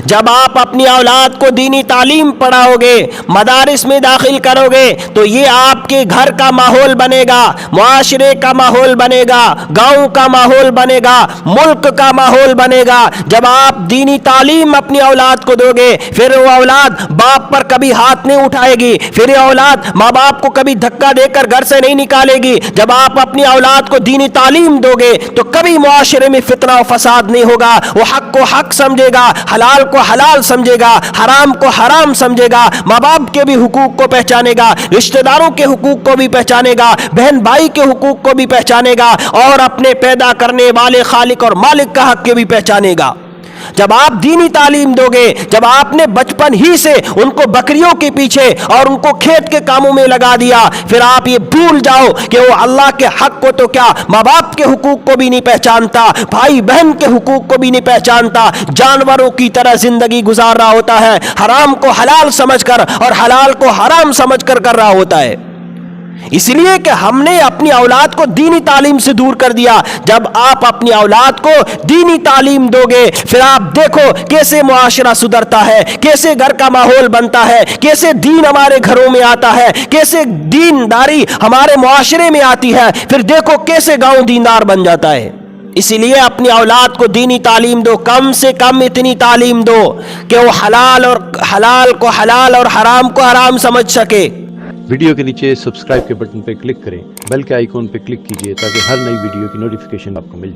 جب آپ اپنی اولاد کو دینی تعلیم پڑھاؤ گے، مدارس میں داخل کرو گے، تو یہ آپ کے گھر کا ماحول بنے گا، معاشرے کا ماحول بنے گا، گاؤں کا ماحول بنے گا، ملک کا ماحول بنے گا۔ جب آپ دینی تعلیم اپنی اولاد کو دو گے، پھر وہ اولاد باپ پر کبھی ہاتھ نہیں اٹھائے گی، پھر یہ اولاد ماں باپ کو کبھی دھکا دے کر گھر سے نہیں نکالے گی۔ جب آپ اپنی اولاد کو دینی تعلیم دو گے تو کبھی معاشرے میں فتنہ و فساد نہیں ہوگا، وہ حق کو حق سمجھے گا، حلال کو حلال سمجھے گا، حرام کو حرام سمجھے گا، ماں باپ کے بھی حقوق کو پہچانے گا، رشتہ داروں کے حقوق کو بھی پہچانے گا، بہن بھائی کے حقوق کو بھی پہچانے گا، اور اپنے پیدا کرنے والے خالق اور مالک کا حق کے بھی پہچانے گا۔ جب آپ دینی تعلیم دو گے، جب آپ نے بچپن ہی سے ان کو بکریوں کے پیچھے اور ان کو کھیت کے کاموں میں لگا دیا، پھر آپ یہ بھول جاؤ کہ وہ اللہ کے حق کو تو کیا ماں باپ کے حقوق کو بھی نہیں پہچانتا، بھائی بہن کے حقوق کو بھی نہیں پہچانتا، جانوروں کی طرح زندگی گزار رہا ہوتا ہے، حرام کو حلال سمجھ کر اور حلال کو حرام سمجھ کر رہا ہوتا ہے۔ اس لیے کہ ہم نے اپنی اولاد کو دینی تعلیم سے دور کر دیا۔ جب آپ اپنی اولاد کو دینی تعلیم دو گے، پھر آپ دیکھو کیسے معاشرہ سدھرتا ہے، کیسے گھر کا ماحول بنتا ہے، کیسے دین ہمارے گھروں میں آتا ہے، کیسے دینداری ہمارے معاشرے میں آتی ہے، پھر دیکھو کیسے گاؤں دیندار بن جاتا ہے۔ اسی لیے اپنی اولاد کو دینی تعلیم دو، کم سے کم اتنی تعلیم دو کہ وہ حلال کو حلال اور حرام کو حرام سمجھ سکے۔ ویڈیو کے نیچے سبسکرائب کے بٹن پہ کلک کریں، بیل کے آئیکن پہ کلک کیجئے تاکہ ہر نئی ویڈیو کی نوٹیفیکیشن آپ کو مل جائے۔